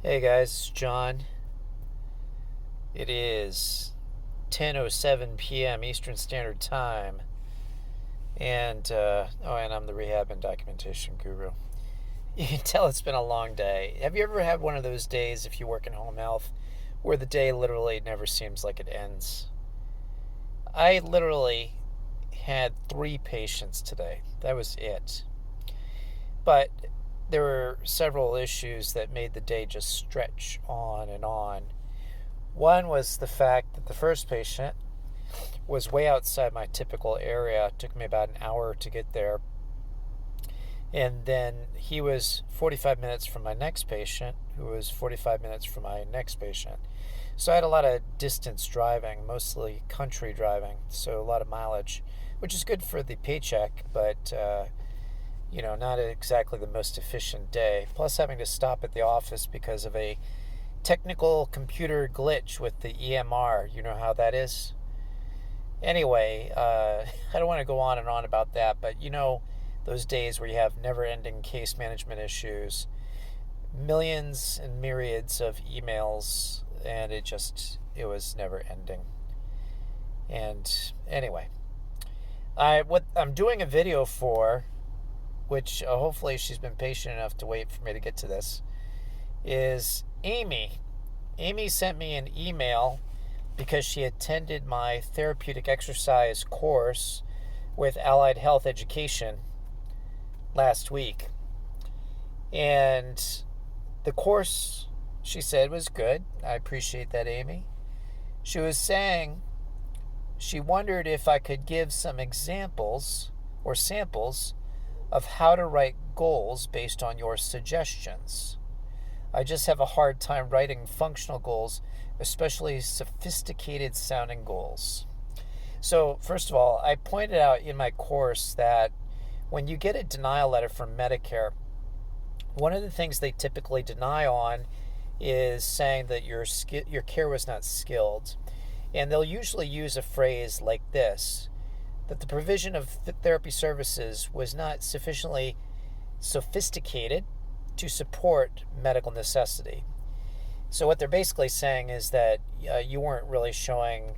Hey guys, it's John. It is 10:07 p.m. Eastern Standard Time, and I'm the rehab and documentation guru. You can tell it's been a long day. Have you ever had one of those days, if you work in home health, where the day literally never seems like it ends? I literally had 3 patients today. That was it. But there were several issues that made the day just stretch on and on. One was the fact that the first patient was way outside my typical area. It took me about an hour to get there. And then he was 45 minutes from my next patient, who was 45 minutes from my next patient. So I had a lot of distance driving, mostly country driving, so a lot of mileage, which is good for the paycheck, but not exactly the most efficient day. Plus having to stop at the office because of a technical computer glitch with the EMR. You know how that is? Anyway, I don't want to go on and on about that, but those days where you have never-ending case management issues, millions and myriads of emails, and it was never ending. And anyway, what I'm doing a video for, which hopefully she's been patient enough to wait for me to get to this, is Amy. Amy sent me an email because she attended my therapeutic exercise course with Allied Health Education last week. And the course, she said, was good. I appreciate that, Amy. She was saying she wondered if I could give some examples or samples of how to write goals based on your suggestions. I just have a hard time writing functional goals, especially sophisticated sounding goals. So, first of all, I pointed out in my course that when you get a denial letter from Medicare, one of the things they typically deny on is saying that your care was not skilled. And they'll usually use a phrase like this, that the provision of therapy services was not sufficiently sophisticated to support medical necessity. So what they're basically saying is that you weren't really showing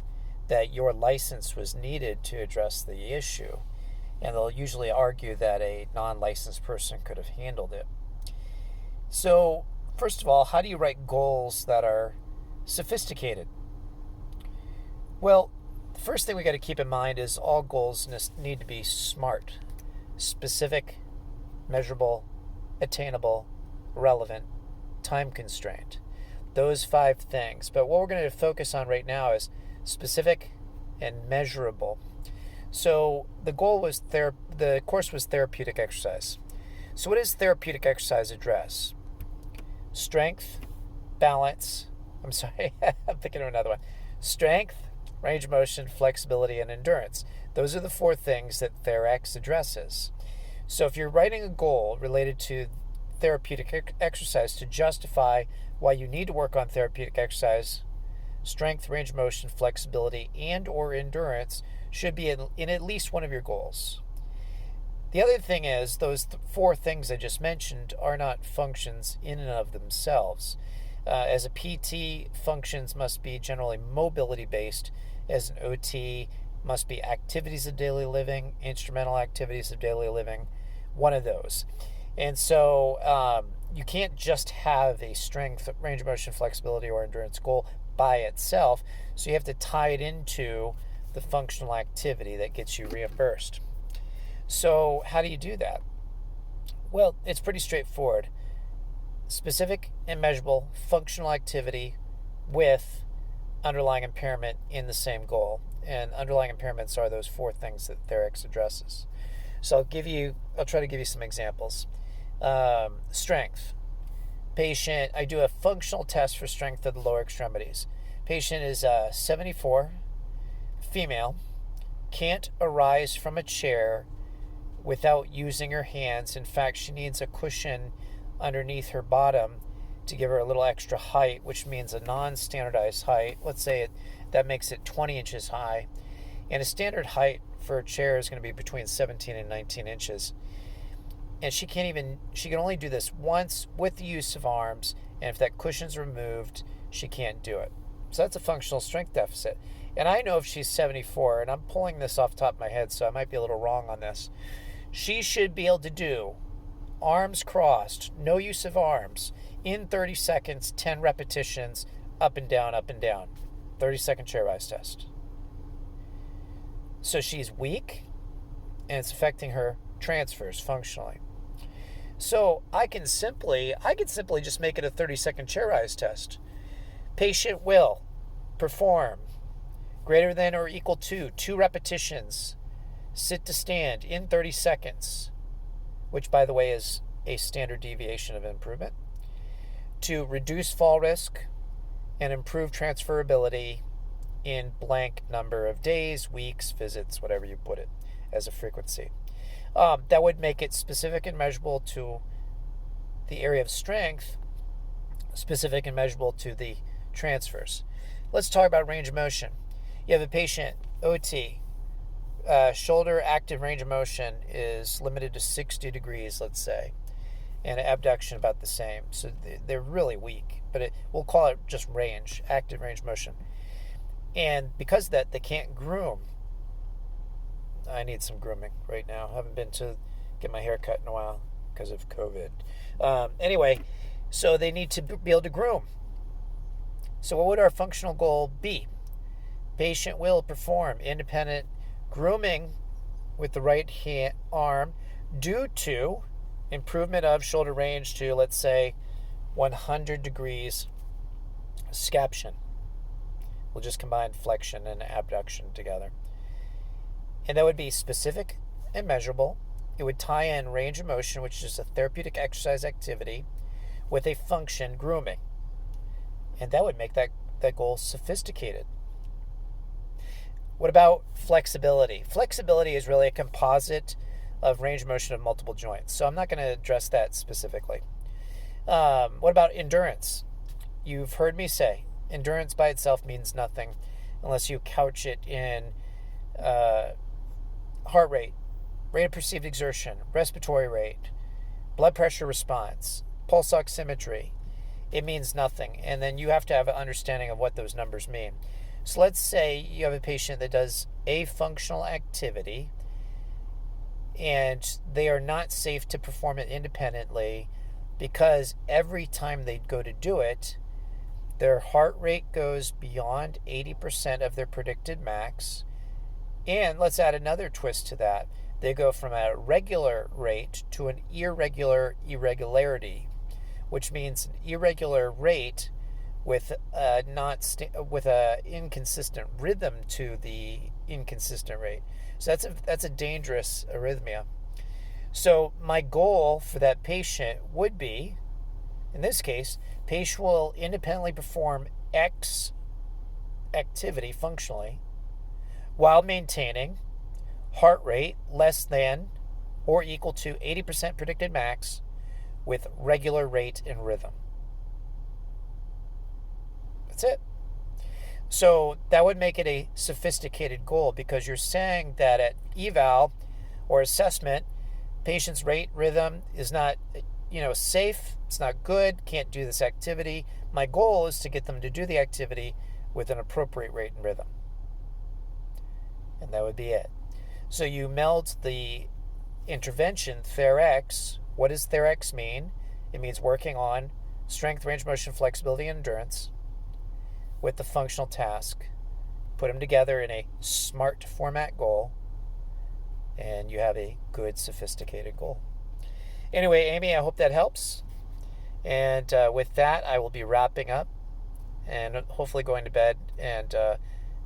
that your license was needed to address the issue. And they'll usually argue that a non-licensed person could have handled it. So, first of all, how do you write goals that are sophisticated? Well, the first thing we got to keep in mind is all goals need to be SMART: specific, measurable, attainable, relevant, time constrained. Those 5 things. But what we're going to focus on right now is specific and measurable. So the goal was the course was therapeutic exercise. So what does therapeutic exercise address? Strength, balance. I'm thinking of another one. Strength, range of motion, flexibility, and endurance. Those are the 4 things that THEREX addresses. So if you're writing a goal related to therapeutic exercise to justify why you need to work on therapeutic exercise, strength, range of motion, flexibility, and or endurance should be in at least one of your goals. The other thing is those 4 things I just mentioned are not functions in and of themselves. As a PT, functions must be generally mobility based. As an OT, must be activities of daily living, instrumental activities of daily living, one of those. And so you can't just have a strength, range of motion, flexibility, or endurance goal by itself. So you have to tie it into the functional activity that gets you reimbursed. So how do you do that? Well, it's pretty straightforward. Specific and measurable functional activity with underlying impairment in the same goal. And underlying impairments are those 4 things that THEREX addresses. So I'll try to give you some examples. Strength. Patient, I do a functional test for strength of the lower extremities. Patient is 74, female, can't arise from a chair without using her hands. In fact, she needs a cushion underneath her bottom to give her a little extra height, which means a non-standardized height. Let's say that makes it 20 inches high. And a standard height for a chair is going to be between 17 and 19 inches. And she can only do this once with the use of arms, and if that cushion's removed, she can't do it. So that's a functional strength deficit. And I know if she's 74, and I'm pulling this off the top of my head, so I might be a little wrong on this, she should be able to do arms crossed, no use of arms, in 30 seconds, 10 repetitions, up and down, 30-second chair rise test. So she's weak, and it's affecting her transfers functionally. So I can simply just make it a 30-second chair rise test. Patient will perform greater than or equal to 2 repetitions, sit to stand in 30 seconds, which, by the way, is a standard deviation of improvement, to reduce fall risk and improve transferability in blank number of days, weeks, visits, whatever you put it as a frequency. That would make it specific and measurable to the area of strength, specific and measurable to the transfers. Let's talk about range of motion. You have a patient, OT, shoulder active range of motion is limited to 60 degrees, let's say, and abduction about the same. So they're really weak, but we'll call it just active range of motion. And because of that, they can't groom. I need some grooming right now. I haven't been to get my hair cut in a while because of COVID. Anyway, so they need to be able to groom. So what would our functional goal be? Patient will perform independent grooming with the right arm due to improvement of shoulder range to, let's say, 100 degrees scaption. We'll just combine flexion and abduction together. And that would be specific and measurable. It would tie in range of motion, which is a therapeutic exercise activity, with a function, grooming. And that would make that goal sophisticated. What about flexibility? Flexibility is really a composite of range of motion of multiple joints. So I'm not going to address that specifically. What about endurance? You've heard me say endurance by itself means nothing unless you couch it in heart rate, rate of perceived exertion, respiratory rate, blood pressure response, pulse oximetry. It means nothing. And then you have to have an understanding of what those numbers mean. So let's say you have a patient that does a functional activity and they are not safe to perform it independently because every time they go to do it, their heart rate goes beyond 80% of their predicted max. And let's add another twist to that. They go from a regular rate to an irregularity, which means an irregular rate with a inconsistent rhythm to the inconsistent rate. So that's a dangerous arrhythmia. So my goal for that patient would be, in this case, patient will independently perform X activity functionally while maintaining heart rate less than or equal to 80% predicted max with regular rate and rhythm. That's it. So that would make it a sophisticated goal because you're saying that at eval or assessment, patient's rate rhythm is not, safe, it's not good, can't do this activity. My goal is to get them to do the activity with an appropriate rate and rhythm. And that would be it. So you meld the intervention, THEREX. What does THEREX mean? It means working on strength, range of motion, flexibility, and endurance with the functional task. Put them together in a SMART format goal, and you have a good, sophisticated goal. Anyway, Amy, I hope that helps. And with that, I will be wrapping up and hopefully going to bed and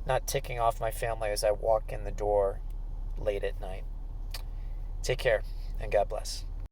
not ticking off my family as I walk in the door late at night. Take care, and God bless.